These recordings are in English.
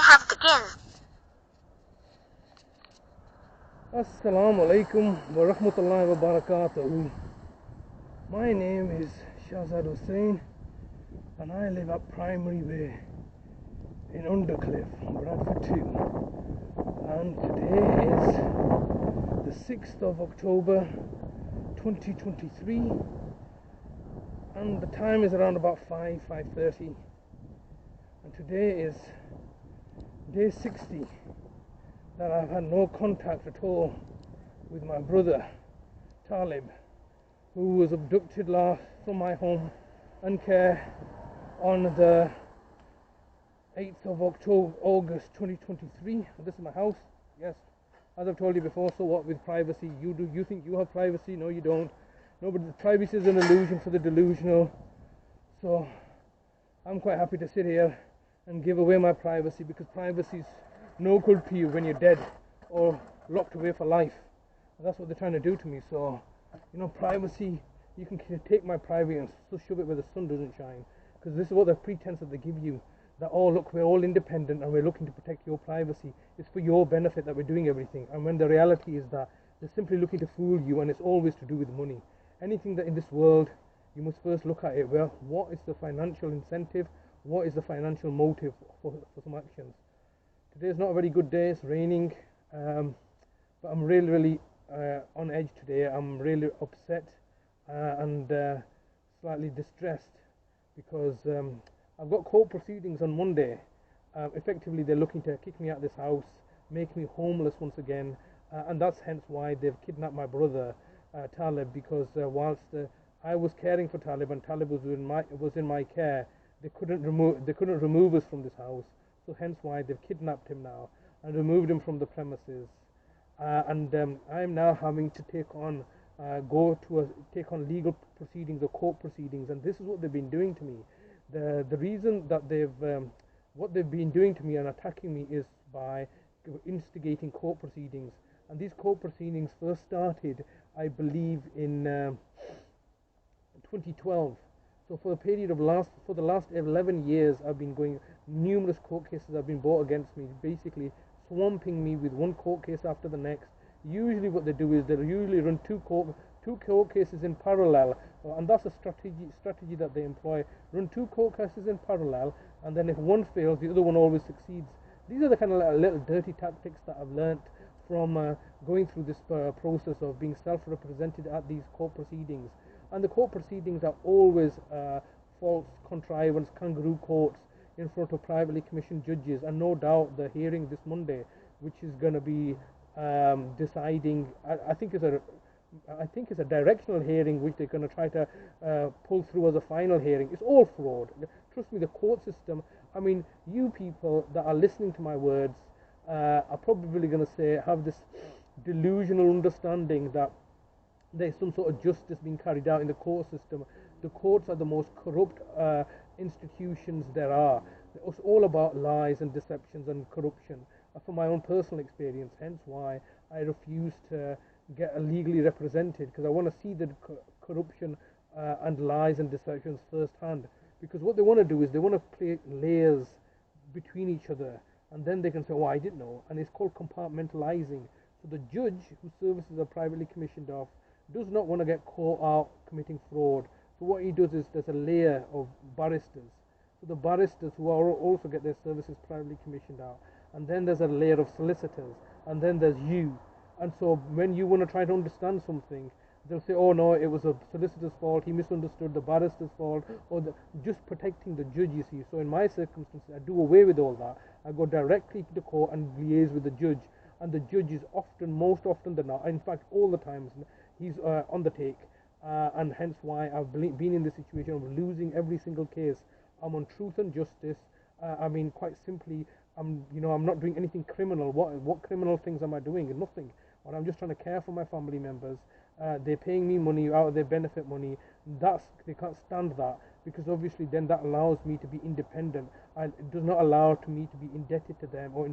have begun. Assalamu alaikum wa rahmatullahi wa barakatuhu. My name is Shahzad Hussain and I live at Primary Way in Undercliff, Bradford 2. And today is the 6th of October 2023 and the time is around about 5:30. And today is day 60 that I've had no contact at all with my brother Talib, who was abducted from my home and care on the 8th of August 2023. This is my house. Yes, as I've told you before. So what with privacy? You think you have privacy? No, you don't. Nobody. Privacy is an illusion for the delusional. So I'm quite happy to sit here and give away my privacy, because privacy is no good to you when you're dead or locked away for life. And that's what they're trying to do to me. So, privacy, you can take my privacy and shove it where the sun doesn't shine, because this is what the pretense that they give you, that, oh look, we're all independent and we're looking to protect your privacy. It's for your benefit that we're doing everything. And when the reality is that they're simply looking to fool you, and it's always to do with money. Anything that in this world, you must first look at it. Well, what is the financial incentive? What is the financial motive for some actions? Today is not a very good day. It's raining, but I'm really on edge today. I'm really upset and slightly distressed, because I've got court proceedings on Monday. Effectively, they're looking to kick me out of this house, make me homeless once again, and that's hence why they've kidnapped my brother Talib, because whilst I was caring for Talib and Talib was in my care, they couldn't remove us from this house. So hence why they've kidnapped him now and removed him from the premises. And I'm now having to take on legal proceedings or court proceedings, and this is what they've been doing to me. The reason that what they've been doing to me and attacking me is by instigating court proceedings. And these court proceedings first started, I believe, in 2012. So for the last 11 years, I've been going. Numerous court cases have been brought against me, basically swamping me with one court case after the next. Usually, what they do is they usually run two court cases in parallel, and that's a strategy that they employ. Run two court cases in parallel, and then if one fails, the other one always succeeds. These are the kind of little dirty tactics that I've learnt from going through this process of being self-represented at these court proceedings. And the court proceedings are always false contrivance, kangaroo courts in front of privately commissioned judges. And no doubt the hearing this Monday, which is going to be deciding, I think it's a directional hearing, which they're going to try to pull through as a final hearing. It's all fraud. Trust me, the court system. I mean, you people that are listening to my words are probably going to have this delusional understanding that there's some sort of justice being carried out in the court system. The courts are the most corrupt institutions there are. It's all about lies and deceptions and corruption. From my own personal experience, hence why I refuse to get legally represented, because I want to see the corruption and lies and deceptions firsthand. Because what they want to do is they want to create layers between each other, and then they can say, oh, I didn't know. And it's called compartmentalizing. So the judge whose services are privately commissioned off does not want to get caught out committing fraud. So what he does is there's a layer of barristers. So the barristers who are also get their services privately commissioned out. And then there's a layer of solicitors. And then there's you. And so when you want to try to understand something, they'll say, oh no, it was a solicitor's fault, he misunderstood, the barrister's fault, or just protecting the judge, you see. So in my circumstances, I do away with all that. I go directly to the court and liaise with the judge. And the judge is most often than not, in fact all the times, he's on the take, and hence why I've been in the situation of losing every single case. I'm on truth and justice. I mean, quite simply, I'm not doing anything criminal. What criminal things am I doing? Nothing. Or I'm just trying to care for my family members. They're paying me money out of their benefit money. They can't stand that, because obviously then that allows me to be independent, and it does not allow me to be indebted to them or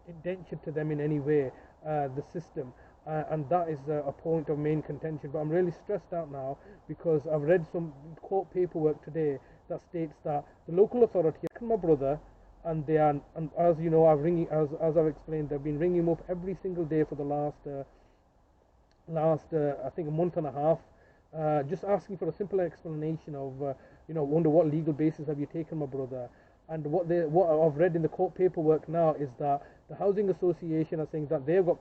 indentured to them in any way. The system. And that is a point of main contention. But I'm really stressed out now, because I've read some court paperwork today that states that the local authority, my brother, and they are, and as you know, as I've explained, they've been ringing him up every single day for the last I think a month and a half, just asking for a simple explanation of under what legal basis have you taken my brother. And what I've read in the court paperwork now is that the housing association are saying that they've got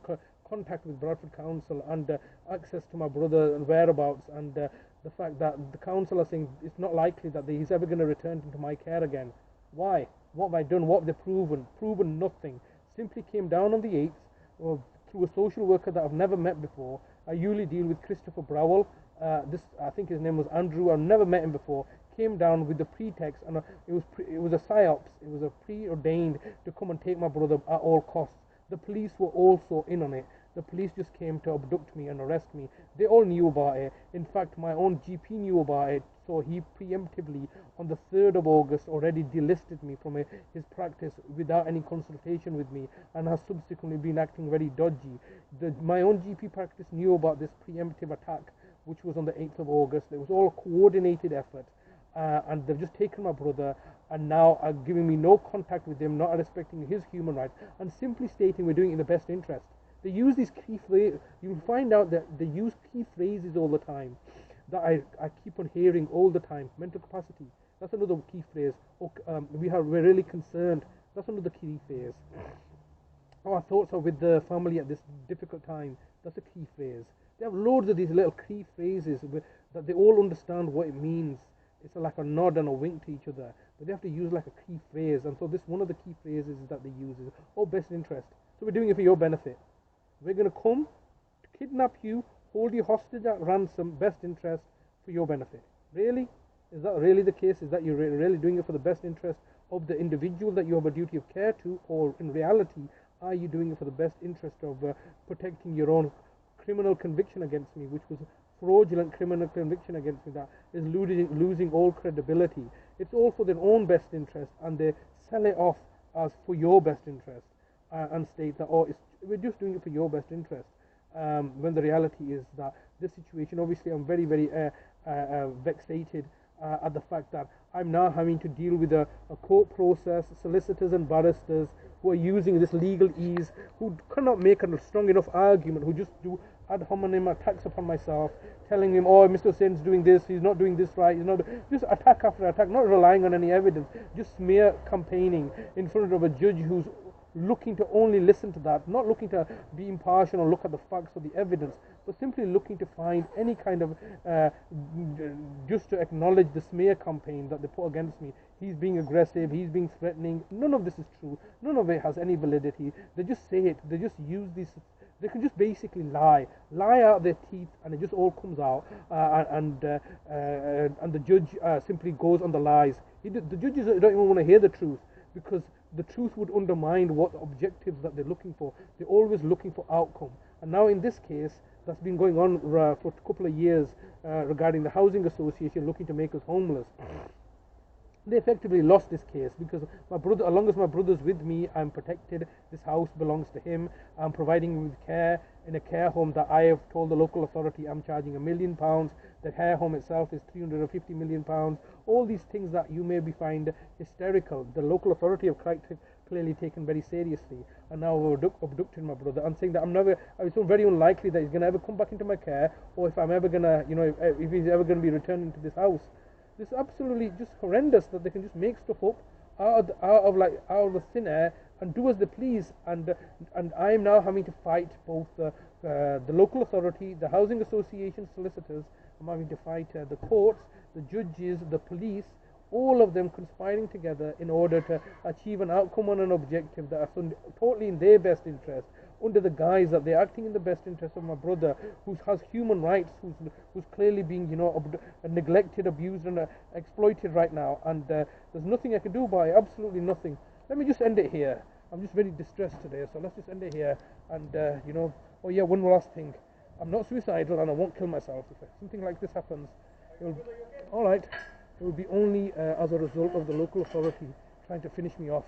contact with Bradford Council and access to my brother and whereabouts, and the fact that the council are saying it's not likely that he's ever going to return into my care again. Why? What have I done? What have they proven? Proven nothing. Simply came down on the 8th through a social worker that I've never met before. I usually deal with Christopher Browell. I think his name was Andrew. I've never met him before. Came down with the pretext, and it was a psyops. It was a preordained to come and take my brother at all costs. The police were also in on it. The police just came to abduct me and arrest me. They all knew about it. In fact, my own GP knew about it, so he preemptively, on the 3rd of August, already delisted me from his practice without any consultation with me, and has subsequently been acting very dodgy. My own GP practice knew about this preemptive attack, which was on the 8th of August. It was all a coordinated effort, and they've just taken my brother and now are giving me no contact with him, not respecting his human rights, and simply stating we're doing it in the best interest. They use these key phrases. You'll find out that they use key phrases all the time that I keep on hearing all the time. Mental capacity. That's another key phrase. We're really concerned. That's another key phrase. Our thoughts are with the family at this difficult time. That's a key phrase. They have loads of these little key phrases that they all understand what it means. It's like a nod and a wink to each other. But they have to use like a key phrase. And so this one of the key phrases that they use is, best interest. So we're doing it for your benefit. We're going to come, kidnap you, hold you hostage at ransom, best interest for your benefit. Really? Is that really the case? Is that you're really doing it for the best interest of the individual that you have a duty of care to? Or in reality, are you doing it for the best interest of protecting your own criminal conviction against me, which was fraudulent criminal conviction against me that is losing all credibility? It's all for their own best interest, and they sell it off as for your best interest, and state that, we're just doing it for your best interest, when the reality is that this situation, obviously I'm very, very vexated at the fact that I'm now having to deal with a court process, solicitors and barristers who are using this legal ease, who cannot make a strong enough argument, who just do ad hominem attacks upon myself, telling him, Mr. Hussein's doing this, he's not doing this right, he's not, just attack after attack, not relying on any evidence, just smear campaigning in front of a judge who's looking to only listen to that, not looking to be impartial or look at the facts or the evidence, but simply looking to find any kind of just to acknowledge the smear campaign that they put against me. He's being aggressive, he's being threatening. None of this is true. None of it has any validity. They just say it. They just use these. They can just basically lie out their teeth, and it just all comes out. And the judge simply goes on the lies. The judges don't even want to hear the truth, because the truth would undermine what objectives that they're looking for. They're always looking for outcome. And now in this case, that's been going on for a couple of years regarding the housing association looking to make us homeless. They effectively lost this case because my brother, as long as my brother's with me, I'm protected. This house belongs to him. I'm providing him with care in a care home that I have told the local authority I'm charging £1 million. The care home itself is £350 million. All these things that you maybe find hysterical, the local authority have clearly taken very seriously, and now abducted my brother. I'm saying that it's very unlikely that he's going to ever come back into my care, or if I'm ever going to, if he's ever going to be returning to this house. This is absolutely just horrendous that they can just make stuff up out of the thin air and do as they please. And I am now having to fight both the local authority, the housing association solicitors. I'm having to fight the courts, the judges, the police, all of them conspiring together in order to achieve an outcome and an objective that are totally in their best interest, under the guise that they're acting in the best interest of my brother, who has human rights, who's clearly being, neglected, abused, and exploited right now. And there's nothing I can do about it, absolutely nothing. Let me just end it here. I'm just very distressed today, so let's just end it here. And, one last thing. I'm not suicidal, and I won't kill myself. If something like this happens, all right, it will be only as a result of the local authority trying to finish me off.